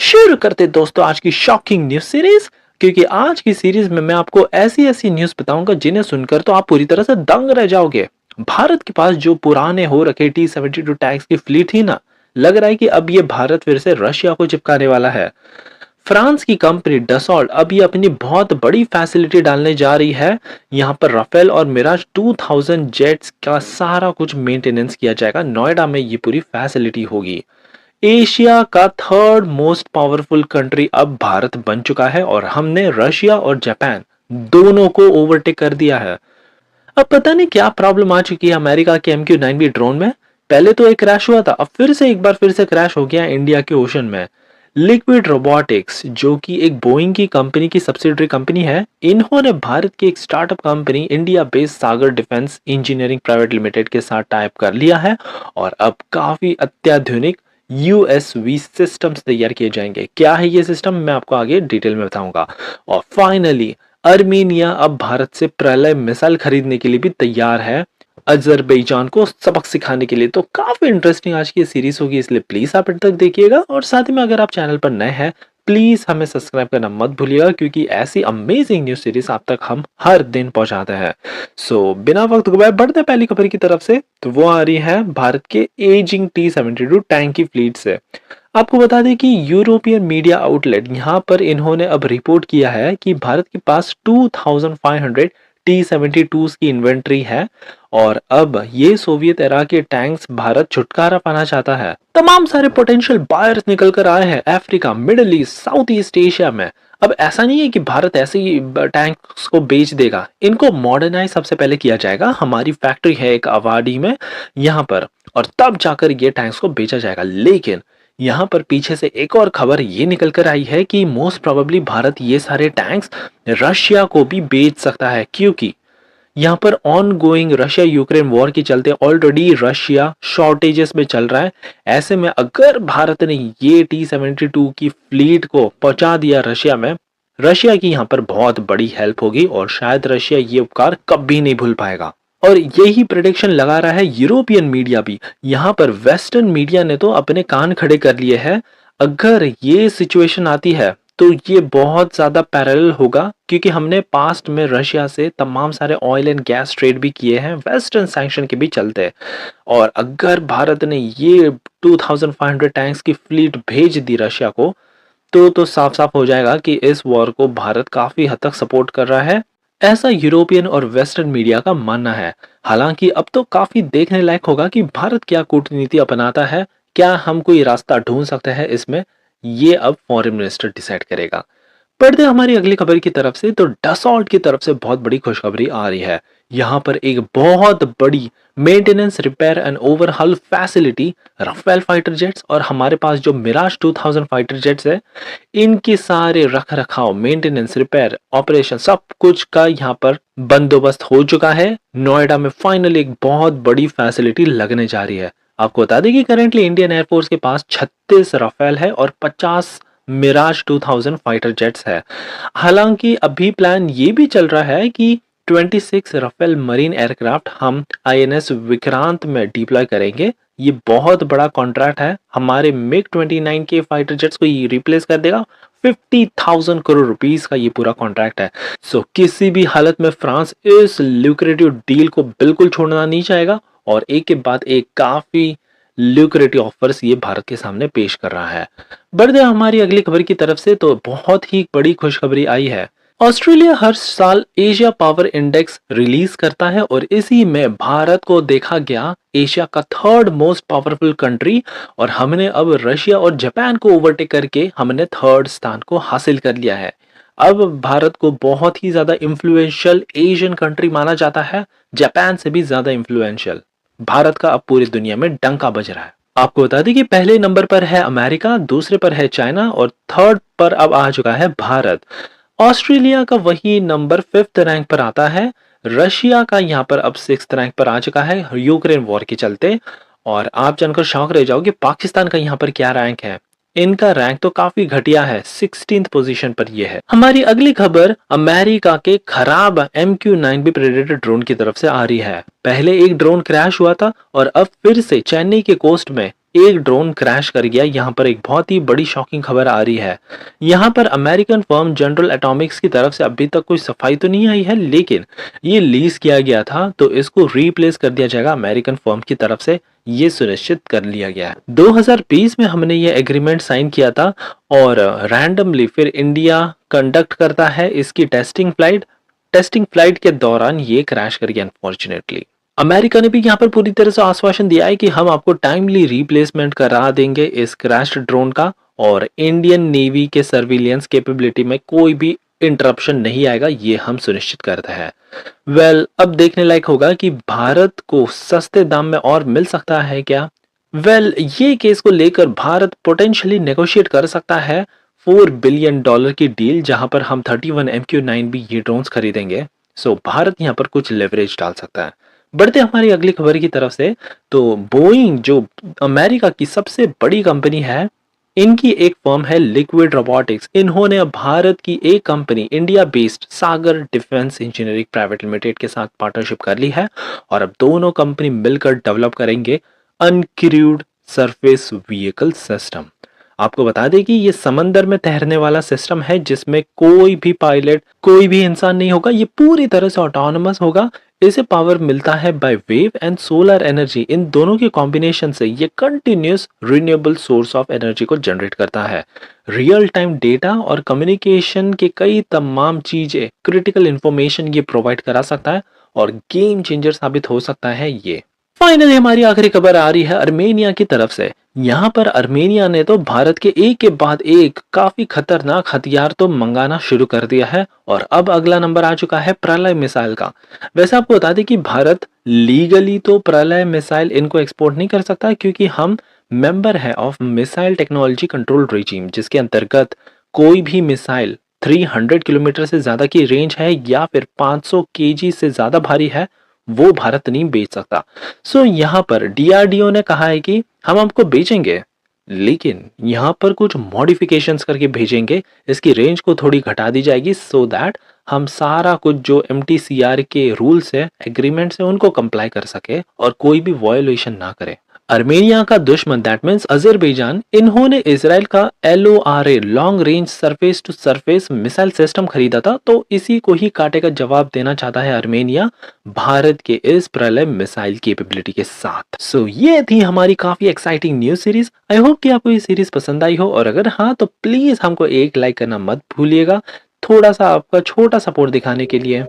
शुरू करते दोस्तों आज की शॉकिंग न्यूज सीरीज। क्योंकि आज की सीरीज में मैं आपको ऐसी ऐसी न्यूज बताऊंगा जिन्हें सुनकर तो आप पूरी तरह से दंग रह जाओगे। भारत के पास जो पुराने हो रखे T-72 टैंक्स की फ्लीट थी ना, लग रहा है कि अब ये भारत फिर से रशिया को चिपकाने वाला है। फ्रांस की कंपनी डसॉल्ट अब ये अपनी बहुत बड़ी फैसिलिटी डालने जा रही है। यहाँ पर राफेल और मिराज 2000 जेट्स का सारा कुछ मेंटेनेंस किया जाएगा। नोएडा में ये पूरी फैसिलिटी होगी। एशिया का थर्ड मोस्ट पावरफुल कंट्री अब भारत बन चुका है और हमने रशिया और जापान दोनों को ओवरटेक कर दिया है। अब पता नहीं क्या प्रॉब्लम आ चुकी है अमेरिका के MQ-9B ड्रोन में। पहले तो एक क्रैश हुआ था, अब फिर से क्रैश हो गया इंडिया के ओशन में। लिक्विड रोबोटिक्स जो कि एक बोइंग की कंपनी की सब्सिडरी कंपनी है, इन्होंने भारत की एक स्टार्टअप कंपनी इंडिया बेस्ड सागर डिफेंस इंजीनियरिंग प्राइवेट लिमिटेड के साथ टाइप कर लिया है और अब काफी अत्याधुनिक USV सिस्टम्स तैयार किए जाएंगे। क्या है ये सिस्टम, मैं आपको आगे डिटेल में बताऊंगा। और फाइनली अर्मेनिया अब भारत से प्रलय मिसाइल खरीदने के लिए भी तैयार है, अजरबैजान को सबक सिखाने के लिए। तो काफी इंटरेस्टिंग आज की सीरीज होगी, इसलिए प्लीज आप अंत तक देखिएगा। और साथ ही में अगर आप चैनल पर नए हैं प्लीज हमें सब्सक्राइब करना मत भूलिएगा, क्योंकि ऐसी अमेजिंग न्यूज सीरीज आप तक हम हर दिन पहुंचाते हैं। बिना वक्त गवाए बढ़ते हैं पहली खबर की तरफ से। तो वो आ रही है भारत के एजिंग T-72 टैंक की फ्लीट से। आपको बता दें कि यूरोपियन मीडिया आउटलेट यहाँ पर इन्होंने अब रिपोर्ट किया है कि भारत के पास 2500 T-72 की इन्वेंट्री है और अब ये सोवियत एरा के टैंक्स भारत छुटकारा पाना चाहता है। तमाम सारे पोटेंशियल बायर्स निकल कर आए हैं Africa, middle east, south east Asia में। अब ऐसा नहीं है कि भारत ऐसे ही टैंक्स को बेच देगा, इनको मॉडर्नाइज सबसे पहले किया जाएगा। हमारी फैक्ट्री है एक अवाडी में यहाँ पर, और तब जाकर ये टैंक्स को बेचा जाएगा। लेकिन यहाँ पर पीछे से एक और खबर ये निकल कर आई है कि मोस्ट प्रोबेबली भारत ये सारे टैंक्स रशिया को भी बेच सकता है, क्योंकि यहाँ पर on going Russia Ukraine war के चलते ऑलरेडी रशिया शॉर्टेजेस में चल रहा है। ऐसे में अगर भारत ने ये T-72 की फ्लीट को पहुंचा दिया रशिया में, रशिया की यहाँ पर बहुत बड़ी हेल्प होगी और शायद रशिया ये उपकार कभी नहीं भूल पाएगा। और यही प्रेडिक्शन लगा रहा है यूरोपियन मीडिया भी। यहाँ पर वेस्टर्न मीडिया ने तो अपने कान खड़े कर लिए हैं। अगर ये सिचुएशन आती है तो ये बहुत ज्यादा पैरेलल होगा, क्योंकि हमने पास्ट में रशिया से तमाम सारे ऑयल एंड गैस ट्रेड भी किए हैं वेस्टर्न सैंक्शन के भी चलते। और अगर भारत ने ये 2500 टैंक्स की फ्लीट भेज दी रशिया को, तो साफ साफ हो जाएगा कि इस वॉर को भारत काफी हद तक सपोर्ट कर रहा है। ऐसा यूरोपियन और वेस्टर्न मीडिया का मानना है। हालांकि अब तो काफी देखने लायक होगा कि भारत क्या कूटनीति अपनाता है। क्या हम कोई रास्ता ढूंढ सकते हैं इसमें, ये अब फॉरेन मिनिस्टर डिसाइड करेगा। बढ़ते हमारी अगली खबर की तरफ से। तो डसॉल्ट की तरफ से बहुत बड़ी खुशखबरी आ रही है। यहाँ पर एक बहुत बड़ी maintenance, repair and overhaul facility Rafale fighter jets और हमारे पास जो मिराज 2000 फाइटर जेट्स है, इनके सारे रख रखाव, मेंटेनेंस, रिपेयर, ऑपरेशन सब कुछ का यहाँ पर बंदोबस्त हो चुका है। नोएडा में फाइनली एक बहुत बड़ी फैसिलिटी लगने जा रही है। आपको बता दें कि करेंटली इंडियन एयरफोर्स के पास 36 राफेल है और 50 मिराज 2000 फाइटर जेट्स है। हालांकि अभी प्लान ये भी चल रहा है कि 26 राफेल मरीन एयरक्राफ्ट हम INS विक्रांत में डिप्लॉय करेंगे। ये बहुत बड़ा कॉन्ट्रैक्ट है, हमारे मिग 29 के फाइटर जेट्स को ये रिप्लेस कर देगा। 50,000 करोड़ रुपीस का ये पूरा कॉन्ट्रैक्ट है। किसी भी हालत में फ्रांस इस ल्यूक्रेटिव डील को बिल्कुल छोड़ना नहीं चाहेगा और एक के बाद एक काफी ल्यूक्रेटिव ऑफर्स ये भारत के सामने पेश कर रहा है। बढ़ते हमारी अगली खबर की तरफ से। तो बहुत ही बड़ी खुशखबरी आई है। ऑस्ट्रेलिया हर साल एशिया पावर इंडेक्स रिलीज करता है और इसी में भारत को देखा गया एशिया का थर्ड मोस्ट पावरफुल कंट्री, और हमने अब रशिया और जापान को ओवरटेक करके हमने थर्ड स्थान को हासिल कर लिया है। अब भारत को बहुत ही ज्यादा इंफ्लुएंशियल एशियन कंट्री माना जाता है, जापान से भी ज्यादा इंफ्लुएंशियल। भारत का अब पूरी दुनिया में डंका बज रहा है। आपको बता दें कि पहले नंबर पर है अमेरिका, दूसरे पर है चाइना और थर्ड पर अब आ चुका है भारत। ऑस्ट्रेलिया का वही नंबर 5th रैंक पर आता है। रशिया का यहाँ पर अब 6th रैंक पर आ चुका है यूक्रेन वॉर के चलते। और आप जानकर शौक रह जाओगे पाकिस्तान का यहाँ पर क्या रैंक है। इनका रैंक तो काफी घटिया है, 16th पोजीशन पर यह है। हमारी अगली खबर अमेरिका के खराब MQ-9B प्रेडेटर ड्रोन की तरफ से आ रही है। पहले एक ड्रोन क्रैश हुआ था और अब फिर से चेन्नई के कोस्ट में एक ड्रोन क्रैश कर गया। यहाँ पर एक बहुत ही बड़ी शॉकिंग खबर आ रही है। यहाँ पर अमेरिकन फर्म जनरल एटॉमिक्स की तरफ से अभी तक कोई सफाई तो नहीं आई है, लेकिन ये लीज किया गया था तो इसको रिप्लेस कर दिया जाएगा अमेरिकन फर्म की तरफ से, ये सुनिश्चित कर लिया गया है। 2020 में हमने ये एग्रीमेंट साइन किया था और रैंडमली फिर इंडिया कंडक्ट करता है इसकी टेस्टिंग फ्लाइट के दौरान ये क्रैश कर गया अनफॉर्चुनेटली। अमेरिका ने भी यहाँ पर पूरी तरह से आश्वासन दिया है कि हम आपको टाइमली रिप्लेसमेंट करा देंगे इस क्रैश्ड ड्रोन का, और इंडियन नेवी के सर्विलियंस कैपेबिलिटी में कोई भी इंटरप्शन नहीं आएगा, ये हम सुनिश्चित करते हैं। अब देखने लायक होगा कि भारत को सस्ते दाम में और मिल सकता है क्या। ये केस को लेकर भारत पोटेंशियली नेगोशिएट कर सकता है $4 बिलियन की डील, जहां पर हम 31 MQ-9B ये ड्रोन्स खरीदेंगे। भारत यहाँ पर कुछ लेवरेज डाल सकता है। बढ़ते हमारी अगली खबर की तरफ से, तो बोइंग जो अमेरिका की सबसे बड़ी कंपनी है, इनकी एक फर्म है लिक्विड रोबोटिक्स। इन्होंने अब भारत की एक कंपनी इंडिया बेस्ड सागर डिफेंस इंजीनियरिंग प्राइवेट लिमिटेड के साथ पार्टनरशिप कर ली है और अब दोनों कंपनी मिलकर डेवलप करेंगे अनक्रूड सरफेस व्हीकल सिस्टम। आपको बता दें कि ये समंदर में तैरने वाला सिस्टम है जिसमें कोई भी पायलट, कोई भी इंसान नहीं होगा। ये पूरी तरह से ऑटोनोमस होगा। इसे पावर मिलता है by wave and solar energy. इन दोनों के कॉम्बिनेशन से ये continuous renewable source of energy को जनरेट करता है। रियल टाइम डेटा और कम्युनिकेशन के कई तमाम चीजें, क्रिटिकल इंफॉर्मेशन ये प्रोवाइड करा सकता है और गेम चेंजर साबित हो सकता है ये। फाइनली हमारी आखिरी खबर आ रही है अर्मेनिया की तरफ से। यहाँ पर अर्मेनिया ने तो भारत के एक के बाद एक काफी खतरनाक हथियार तो मंगाना शुरू कर दिया है और अब अगला नंबर आ चुका है प्रलय मिसाइल का। वैसे आपको बता दें कि भारत लीगली तो प्रलय मिसाइल इनको एक्सपोर्ट नहीं कर सकता क्योंकि हम मेंबर है of missile technology control regime, जिसके अंतर्गत कोई भी मिसाइल 300 किलोमीटर से ज्यादा की रेंज है या फिर 500 केजी से ज्यादा भारी है, वो भारत नहीं बेच सकता। यहाँ पर डीआरडीओ ने कहा है कि हम आपको बेचेंगे, लेकिन यहाँ पर कुछ मॉडिफिकेशंस करके भेजेंगे। इसकी रेंज को थोड़ी घटा दी जाएगी सो दैट हम सारा कुछ जो एमटीसीआर के रूल्स है, एग्रीमेंट्स है, उनको कंप्लाई कर सके और कोई भी वायोलेशन ना करे। अर्मेनिया का दुश्मन दैट मीन्स अजरबैजान, इन्होंने इसराइल का LORA long range surface to surface missile system खरीदा था, तो इसी को ही काटे का जवाब देना चाहता है अर्मेनिया भारत के इस प्रलय मिसाइल कैपेबिलिटी के साथ। ये थी हमारी काफी exciting news series. I hope कि आपको ये सीरीज पसंद आई हो और अगर हाँ तो प्लीज हमको एक लाइक करना मत भूलिएगा, थोड़ा सा आपका छोटा सपोर्ट दिखाने के लिए।